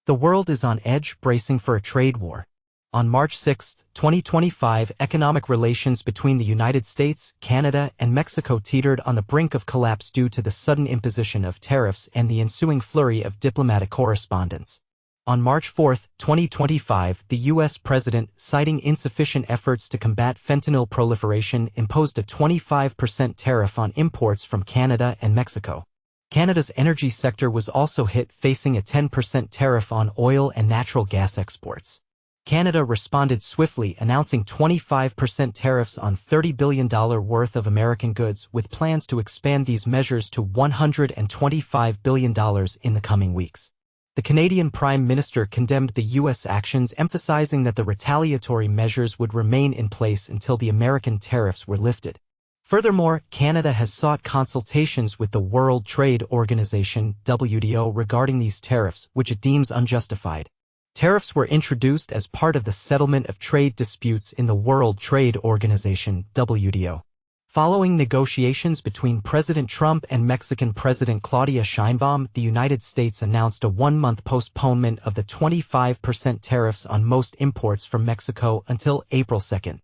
The world is on edge, bracing for a trade war. On March 6, 2025, economic relations between the United States, Canada, and Mexico teetered on the brink of collapse due to the sudden imposition of tariffs and the ensuing flurry of diplomatic correspondence. On March 4, 2025, the U.S. president, citing insufficient efforts to combat fentanyl proliferation, imposed a 25% tariff on imports from Canada and Mexico. Canada's energy sector was also hit, facing a 10% tariff on oil and natural gas exports. Canada responded swiftly, announcing 25% tariffs on $30 billion worth of American goods, with plans to expand these measures to $125 billion in the coming weeks. The Canadian Prime Minister condemned the U.S. actions, emphasizing that the retaliatory measures would remain in place until the American tariffs were lifted. Furthermore, Canada has sought consultations with the World Trade Organization, WTO, regarding these tariffs, which it deems unjustified. Tariffs were introduced as part of the settlement of trade disputes in the World Trade Organization, WTO. Following negotiations between President Trump and Mexican President Claudia Sheinbaum, the United States announced a one-month postponement of the 25% tariffs on most imports from Mexico until April 2.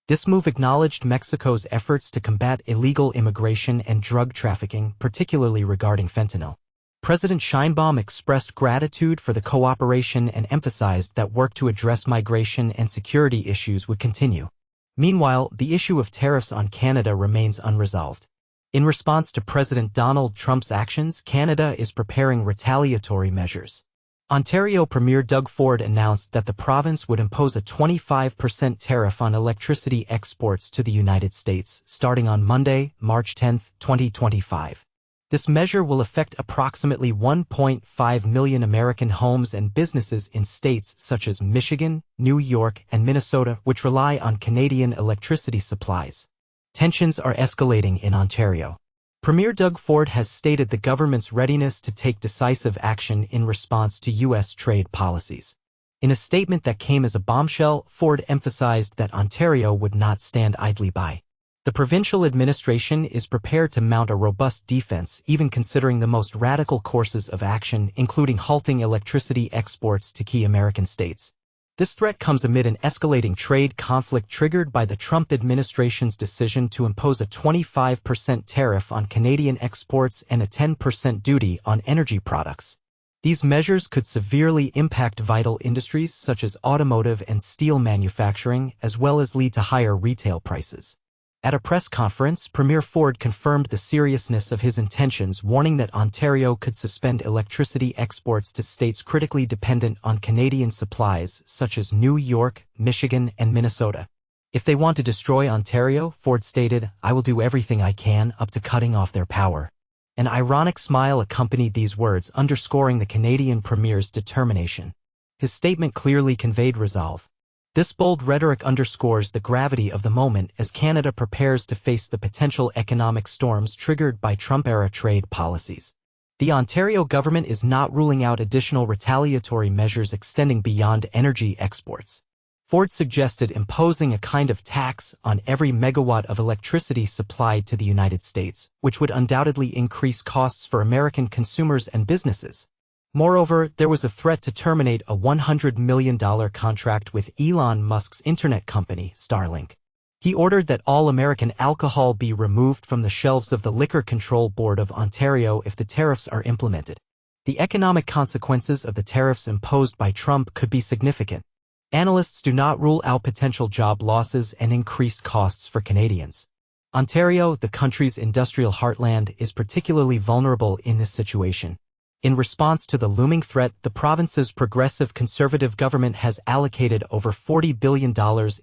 This move acknowledged Mexico's efforts to combat illegal immigration and drug trafficking, particularly regarding fentanyl. President Sheinbaum expressed gratitude for the cooperation and emphasized that work to address migration and security issues would continue. Meanwhile, the issue of tariffs on Canada remains unresolved. In response to President Donald Trump's actions, Canada is preparing retaliatory measures. Ontario Premier Doug Ford announced that the province would impose a 25% tariff on electricity exports to the United States, starting on Monday, March 10, 2025. This measure will affect approximately 1.5 million American homes and businesses in states such as Michigan, New York, and Minnesota, which rely on Canadian electricity supplies. Tensions are escalating in Ontario. Premier Doug Ford has stated the government's readiness to take decisive action in response to U.S. trade policies. In a statement that came as a bombshell, Ford emphasized that Ontario would not stand idly by. The provincial administration is prepared to mount a robust defense, even considering the most radical courses of action, including halting electricity exports to key American states. This threat comes amid an escalating trade conflict triggered by the Trump administration's decision to impose a 25% tariff on Canadian exports and a 10% duty on energy products. These measures could severely impact vital industries such as automotive and steel manufacturing, as well as lead to higher retail prices. At a press conference, Premier Ford confirmed the seriousness of his intentions, warning that Ontario could suspend electricity exports to states critically dependent on Canadian supplies, such as New York, Michigan, and Minnesota. If they want to destroy Ontario, Ford stated, I will do everything I can, up to cutting off their power. An ironic smile accompanied these words, underscoring the Canadian Premier's determination. His statement clearly conveyed resolve. This bold rhetoric underscores the gravity of the moment as Canada prepares to face the potential economic storms triggered by Trump-era trade policies. The Ontario government is not ruling out additional retaliatory measures extending beyond energy exports. Ford suggested imposing a kind of tax on every megawatt of electricity supplied to the United States, which would undoubtedly increase costs for American consumers and businesses. Moreover, there was a threat to terminate a $100 million contract with Elon Musk's internet company, Starlink. He ordered that all American alcohol be removed from the shelves of the Liquor Control Board of Ontario if the tariffs are implemented. The economic consequences of the tariffs imposed by Trump could be significant. Analysts do not rule out potential job losses and increased costs for Canadians. Ontario, the country's industrial heartland, is particularly vulnerable in this situation. In response to the looming threat, the province's progressive conservative government has allocated over $40 billion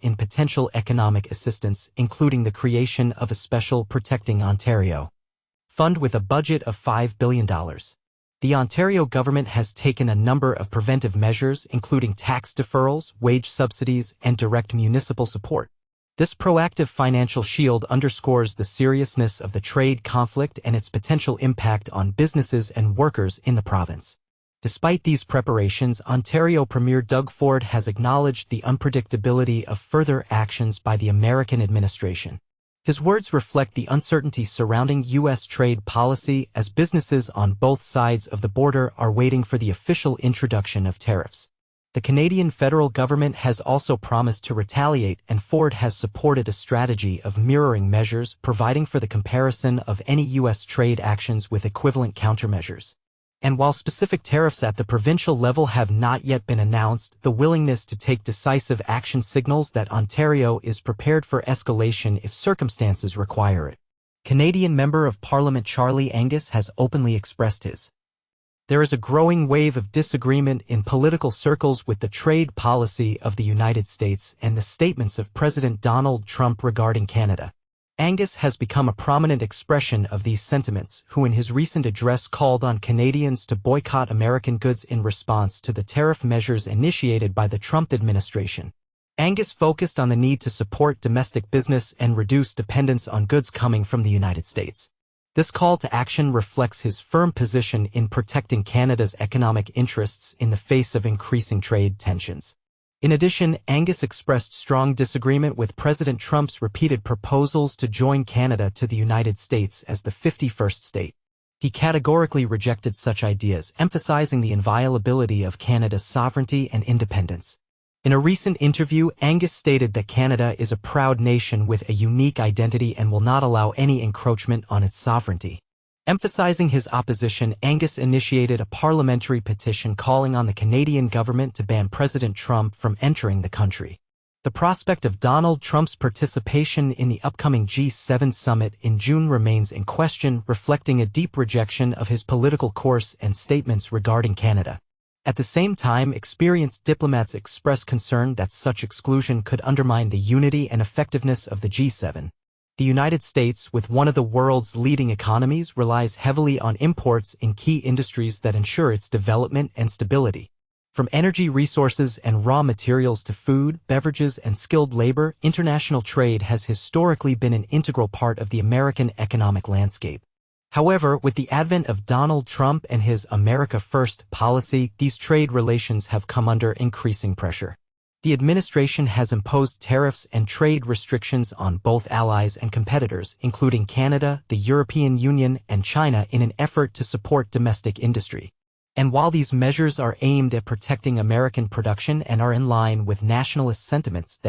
in potential economic assistance, including the creation of a special Protecting Ontario fund with a budget of $5 billion. The Ontario government has taken a number of preventive measures, including tax deferrals, wage subsidies, and direct municipal support. This proactive financial shield underscores the seriousness of the trade conflict and its potential impact on businesses and workers in the province. Despite these preparations, Ontario Premier Doug Ford has acknowledged the unpredictability of further actions by the American administration. His words reflect the uncertainty surrounding U.S. trade policy as businesses on both sides of the border are waiting for the official introduction of tariffs. The Canadian federal government has also promised to retaliate, and Ford has supported a strategy of mirroring measures, providing for the comparison of any U.S. trade actions with equivalent countermeasures. And while specific tariffs at the provincial level have not yet been announced, the willingness to take decisive action signals that Ontario is prepared for escalation if circumstances require it. Canadian Member of Parliament Charlie Angus has openly expressed his. There is a growing wave of disagreement in political circles with the trade policy of the United States and the statements of President Donald Trump regarding Canada. Angus has become a prominent expression of these sentiments, who in his recent address called on Canadians to boycott American goods in response to the tariff measures initiated by the Trump administration. Angus focused on the need to support domestic business and reduce dependence on goods coming from the United States. This call to action reflects his firm position in protecting Canada's economic interests in the face of increasing trade tensions. In addition, Angus expressed strong disagreement with President Trump's repeated proposals to join Canada to the United States as the 51st state. He categorically rejected such ideas, emphasizing the inviolability of Canada's sovereignty and independence. In a recent interview, Angus stated that Canada is a proud nation with a unique identity and will not allow any encroachment on its sovereignty. Emphasizing his opposition, Angus initiated a parliamentary petition calling on the Canadian government to ban President Trump from entering the country. The prospect of Donald Trump's participation in the upcoming G7 summit in June remains in question, reflecting a deep rejection of his political course and statements regarding Canada. At the same time, experienced diplomats express concern that such exclusion could undermine the unity and effectiveness of the G7. The United States, with one of the world's leading economies, relies heavily on imports in key industries that ensure its development and stability. From energy resources and raw materials to food, beverages, and skilled labor, international trade has historically been an integral part of the American economic landscape. However, with the advent of Donald Trump and his America First policy, these trade relations have come under increasing pressure. The administration has imposed tariffs and trade restrictions on both allies and competitors, including Canada, the European Union, and China, in an effort to support domestic industry. And while these measures are aimed at protecting American production and are in line with nationalist sentiments,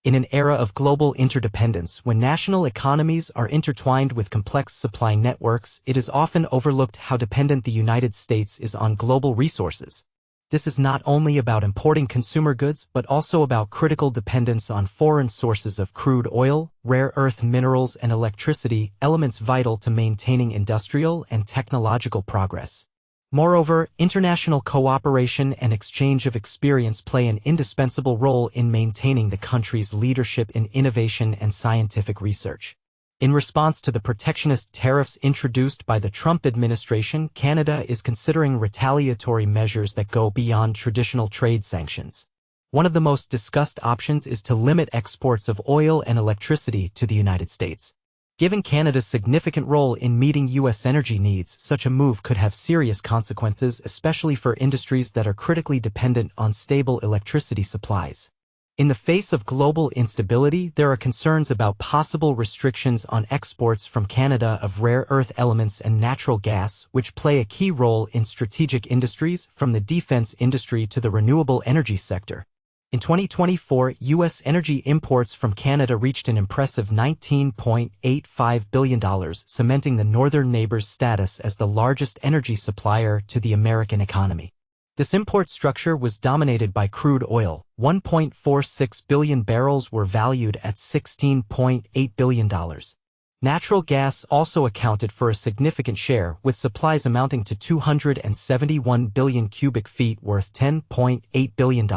in an era of global interdependence, when national economies are intertwined with complex supply networks, it is often overlooked how dependent the United States is on global resources. This is not only about importing consumer goods, but also about critical dependence on foreign sources of crude oil, rare earth minerals, and electricity, elements vital to maintaining industrial and technological progress. Moreover, international cooperation and exchange of experience play an indispensable role in maintaining the country's leadership in innovation and scientific research. In response to the protectionist tariffs introduced by the Trump administration, Canada is considering retaliatory measures that go beyond traditional trade sanctions. One of the most discussed options is to limit exports of oil and electricity to the United States. Given Canada's significant role in meeting U.S. energy needs, such a move could have serious consequences, especially for industries that are critically dependent on stable electricity supplies. In the face of global instability, there are concerns about possible restrictions on exports from Canada of rare earth elements and natural gas, which play a key role in strategic industries, from the defense industry to the renewable energy sector. In 2024, U.S. energy imports from Canada reached an impressive $19.85 billion, cementing the northern neighbor's status as the largest energy supplier to the American economy. This import structure was dominated by crude oil. 1.46 billion barrels were valued at $16.8 billion. Natural gas also accounted for a significant share, with supplies amounting to 271 billion cubic feet worth $10.8 billion.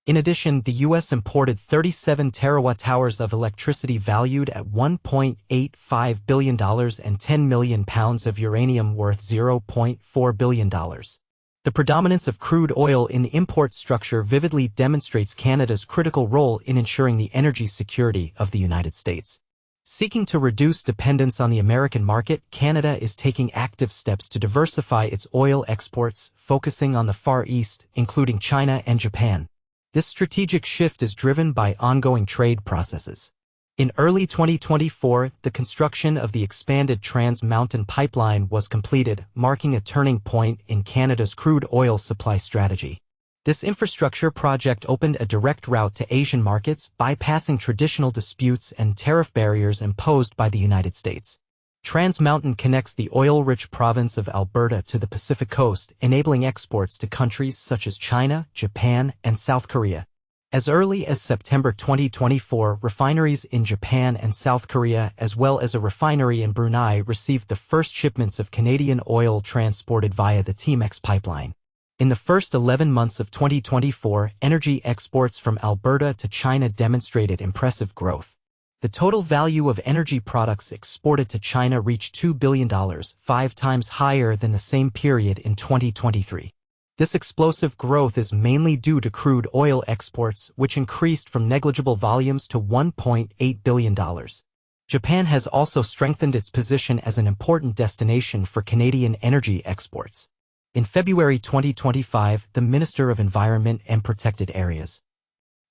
In addition, the U.S. imported 37 terawatt-hours of electricity valued at $1.85 billion and 10 million pounds of uranium worth $0.4 billion. The predominance of crude oil in the import structure vividly demonstrates Canada's critical role in ensuring the energy security of the United States. Seeking to reduce dependence on the American market, Canada is taking active steps to diversify its oil exports, focusing on the Far East, including China and Japan. This strategic shift is driven by ongoing trade processes. In early 2024, the construction of the expanded Trans Mountain Pipeline was completed, marking a turning point in Canada's crude oil supply strategy. This infrastructure project opened a direct route to Asian markets, bypassing traditional disputes and tariff barriers imposed by the United States. Trans Mountain connects the oil-rich province of Alberta to the Pacific coast, enabling exports to countries such as China, Japan, and South Korea. As early as September 2024, refineries in Japan and South Korea, as well as a refinery in Brunei, received the first shipments of Canadian oil transported via the TMX pipeline. In the first 11 months of 2024, energy exports from Alberta to China demonstrated impressive growth. The total value of energy products exported to China reached $2 billion, 5 times higher than the same period in 2023. This explosive growth is mainly due to crude oil exports, which increased from negligible volumes to $1.8 billion. Japan has also strengthened its position as an important destination for Canadian energy exports. In February 2025, the Minister of Environment and Protected Areas.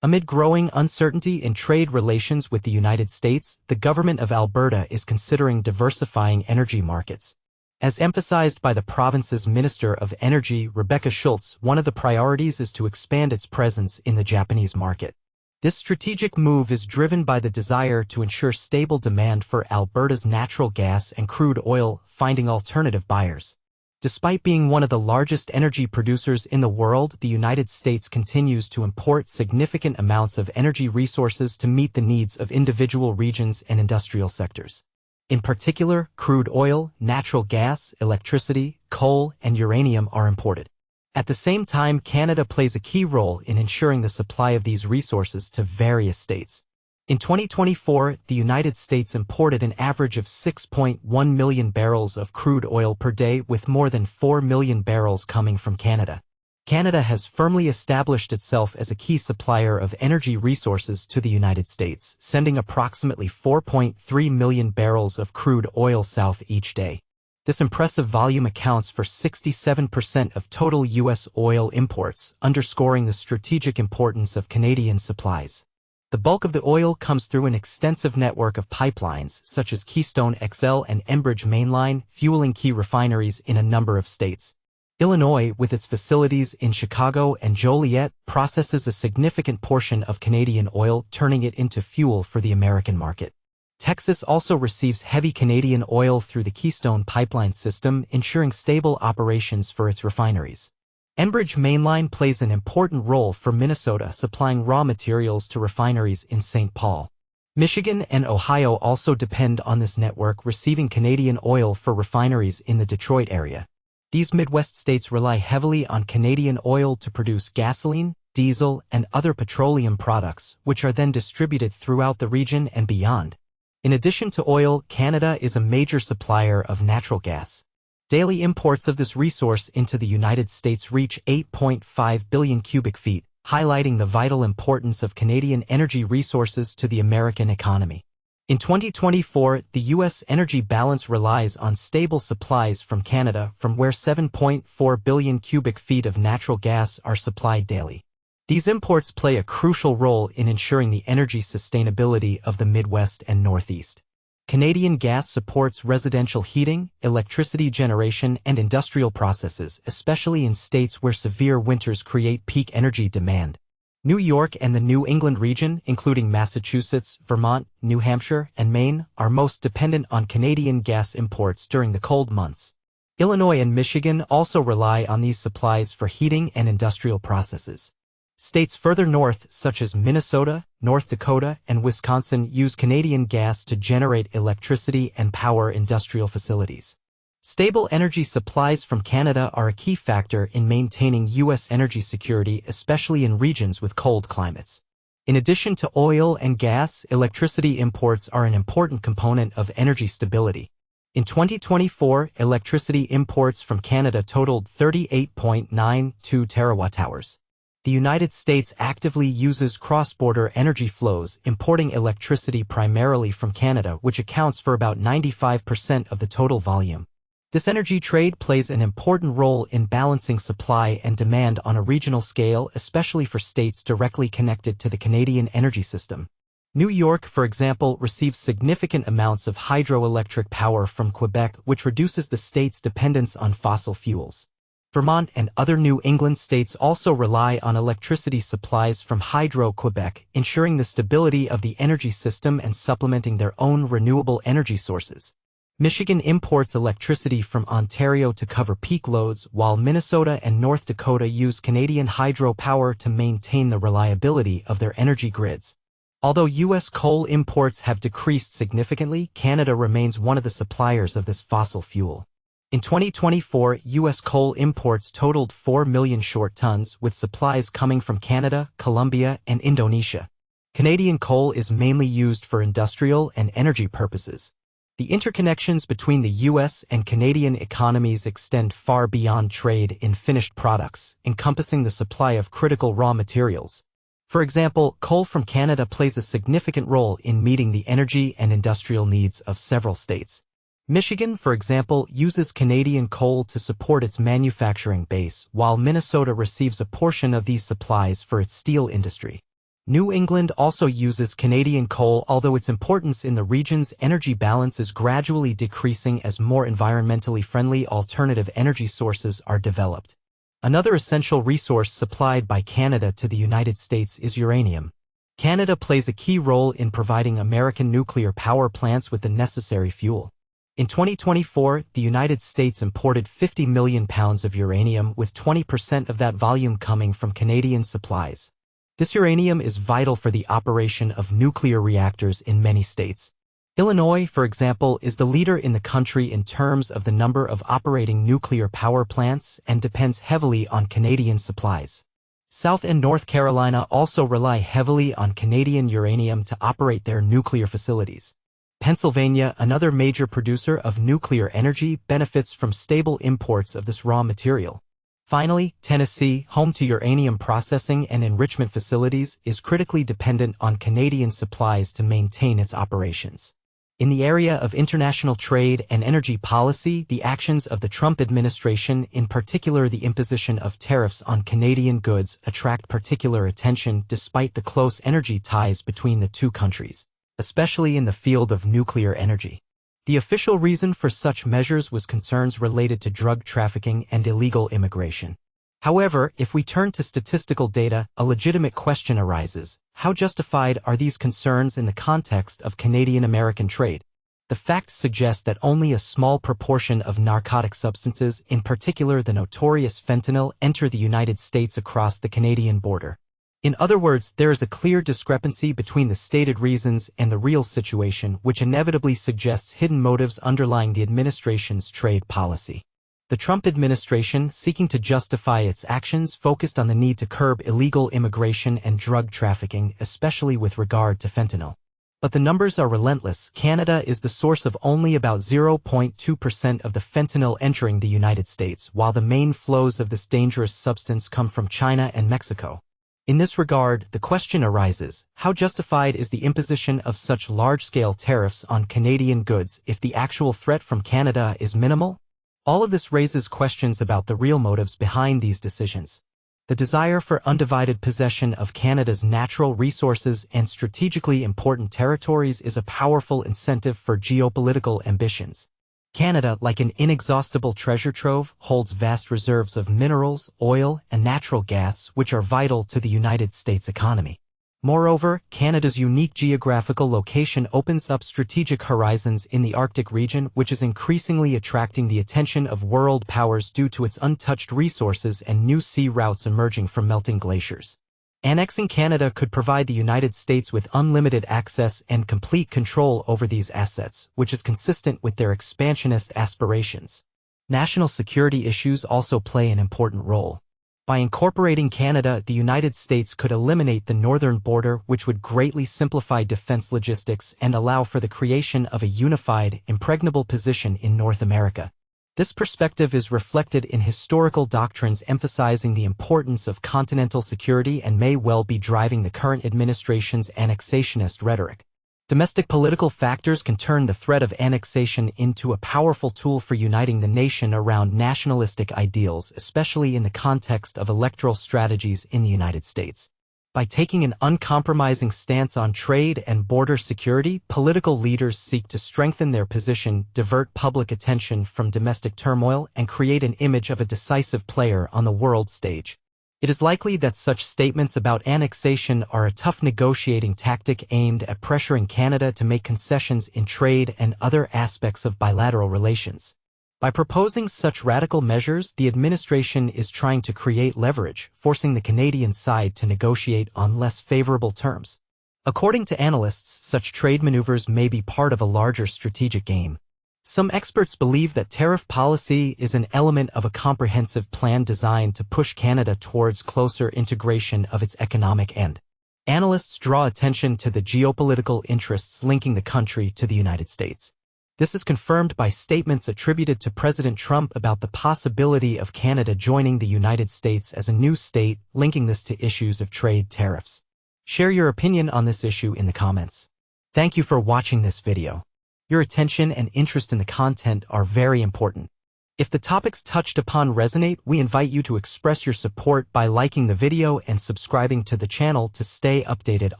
Amid growing uncertainty in trade relations with the United States, the government of Alberta is considering diversifying energy markets. As emphasized by the province's Minister of Energy, Rebecca Schultz, one of the priorities is to expand its presence in the Japanese market. This strategic move is driven by the desire to ensure stable demand for Alberta's natural gas and crude oil, finding alternative buyers. Despite being one of the largest energy producers in the world, the United States continues to import significant amounts of energy resources to meet the needs of individual regions and industrial sectors. In particular, crude oil, natural gas, electricity, coal, and uranium are imported. At the same time, Canada plays a key role in ensuring the supply of these resources to various states. In 2024, the United States imported an average of 6.1 million barrels of crude oil per day, with more than 4 million barrels coming from Canada. Canada has firmly established itself as a key supplier of energy resources to the United States, sending approximately 4.3 million barrels of crude oil south each day. This impressive volume accounts for 67% of total U.S. oil imports, underscoring the strategic importance of Canadian supplies. The bulk of the oil comes through an extensive network of pipelines, such as Keystone XL and Enbridge Mainline, fueling key refineries in a number of states. Illinois, with its facilities in Chicago and Joliet, processes a significant portion of Canadian oil, turning it into fuel for the American market. Texas also receives heavy Canadian oil through the Keystone pipeline system, ensuring stable operations for its refineries. Enbridge Mainline plays an important role for Minnesota, supplying raw materials to refineries in St. Paul. Michigan and Ohio also depend on this network, receiving Canadian oil for refineries in the Detroit area. These Midwest states rely heavily on Canadian oil to produce gasoline, diesel, and other petroleum products, which are then distributed throughout the region and beyond. In addition to oil, Canada is a major supplier of natural gas. Daily imports of this resource into the United States reach 8.5 billion cubic feet, highlighting the vital importance of Canadian energy resources to the American economy. In 2024, the U.S. energy balance relies on stable supplies from Canada, from where 7.4 billion cubic feet of natural gas are supplied daily. These imports play a crucial role in ensuring the energy sustainability of the Midwest and Northeast. Canadian gas supports residential heating, electricity generation, and industrial processes, especially in states where severe winters create peak energy demand. New York and the New England region, including Massachusetts, Vermont, New Hampshire, and Maine, are most dependent on Canadian gas imports during the cold months. Illinois and Michigan also rely on these supplies for heating and industrial processes. States further north, such as Minnesota, North Dakota, and Wisconsin, use Canadian gas to generate electricity and power industrial facilities. Stable energy supplies from Canada are a key factor in maintaining U.S. energy security, especially in regions with cold climates. In addition to oil and gas, electricity imports are an important component of energy stability. In 2024, electricity imports from Canada totaled 38.92 terawatt-hours. The United States actively uses cross-border energy flows, importing electricity primarily from Canada, which accounts for about 95% of the total volume. This energy trade plays an important role in balancing supply and demand on a regional scale, especially for states directly connected to the Canadian energy system. New York, for example, receives significant amounts of hydroelectric power from Quebec, which reduces the state's dependence on fossil fuels. Vermont and other New England states also rely on electricity supplies from Hydro-Quebec, ensuring the stability of the energy system and supplementing their own renewable energy sources. Michigan imports electricity from Ontario to cover peak loads, while Minnesota and North Dakota use Canadian hydropower to maintain the reliability of their energy grids. Although U.S. coal imports have decreased significantly, Canada remains one of the suppliers of this fossil fuel. In 2024, U.S. coal imports totaled 4 million short tons, with supplies coming from Canada, Colombia, and Indonesia. Canadian coal is mainly used for industrial and energy purposes. The interconnections between the U.S. and Canadian economies extend far beyond trade in finished products, encompassing the supply of critical raw materials. For example, coal from Canada plays a significant role in meeting the energy and industrial needs of several states. Michigan, for example, uses Canadian coal to support its manufacturing base, while Minnesota receives a portion of these supplies for its steel industry. New England also uses Canadian coal, although its importance in the region's energy balance is gradually decreasing as more environmentally friendly alternative energy sources are developed. Another essential resource supplied by Canada to the United States is uranium. Canada plays a key role in providing American nuclear power plants with the necessary fuel. In 2024, the United States imported 50 million pounds of uranium, with 20% of that volume coming from Canadian supplies. This uranium is vital for the operation of nuclear reactors in many states. Illinois, for example, is the leader in the country in terms of the number of operating nuclear power plants and depends heavily on Canadian supplies. South and North Carolina also rely heavily on Canadian uranium to operate their nuclear facilities. Pennsylvania, another major producer of nuclear energy, benefits from stable imports of this raw material. Finally, Tennessee, home to uranium processing and enrichment facilities, is critically dependent on Canadian supplies to maintain its operations. In the area of international trade and energy policy, the actions of the Trump administration, in particular the imposition of tariffs on Canadian goods, attract particular attention despite the close energy ties between the two countries, especially in the field of nuclear energy. The official reason for such measures was concerns related to drug trafficking and illegal immigration. However, if we turn to statistical data, a legitimate question arises: how justified are these concerns in the context of Canadian-American trade? The facts suggest that only a small proportion of narcotic substances, in particular the notorious fentanyl, enter the United States across the Canadian border. In other words, there is a clear discrepancy between the stated reasons and the real situation, which inevitably suggests hidden motives underlying the administration's trade policy. The Trump administration, seeking to justify its actions, focused on the need to curb illegal immigration and drug trafficking, especially with regard to fentanyl. But the numbers are relentless. Canada is the source of only about 0.2% of the fentanyl entering the United States, while the main flows of this dangerous substance come from China and Mexico. In this regard, the question arises: how justified is the imposition of such large-scale tariffs on Canadian goods if the actual threat from Canada is minimal? All of this raises questions about the real motives behind these decisions. The desire for undivided possession of Canada's natural resources and strategically important territories is a powerful incentive for geopolitical ambitions. Canada, like an inexhaustible treasure trove, holds vast reserves of minerals, oil, and natural gas, which are vital to the United States economy. Moreover, Canada's unique geographical location opens up strategic horizons in the Arctic region, which is increasingly attracting the attention of world powers due to its untouched resources and new sea routes emerging from melting glaciers. Annexing Canada could provide the United States with unlimited access and complete control over these assets, which is consistent with their expansionist aspirations. National security issues also play an important role. By incorporating Canada, the United States could eliminate the northern border, which would greatly simplify defense logistics and allow for the creation of a unified, impregnable position in North America. This perspective is reflected in historical doctrines emphasizing the importance of continental security and may well be driving the current administration's annexationist rhetoric. Domestic political factors can turn the threat of annexation into a powerful tool for uniting the nation around nationalistic ideals, especially in the context of electoral strategies in the United States. By taking an uncompromising stance on trade and border security, political leaders seek to strengthen their position, divert public attention from domestic turmoil, and create an image of a decisive player on the world stage. It is likely that such statements about annexation are a tough negotiating tactic aimed at pressuring Canada to make concessions in trade and other aspects of bilateral relations. By proposing such radical measures, the administration is trying to create leverage, forcing the Canadian side to negotiate on less favorable terms. According to analysts, such trade maneuvers may be part of a larger strategic game. Some experts believe that tariff policy is an element of a comprehensive plan designed to push Canada towards closer integration of its economic end. Analysts draw attention to the geopolitical interests linking the country to the United States. This is confirmed by statements attributed to President Trump about the possibility of Canada joining the United States as a new state, linking this to issues of trade tariffs. Share your opinion on this issue in the comments. Thank you for watching this video. Your attention and interest in the content are very important. If the topics touched upon resonate, we invite you to express your support by liking the video and subscribing to the channel to stay updated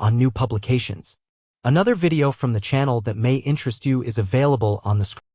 on new publications. Another video from the channel that may interest you is available on the screen.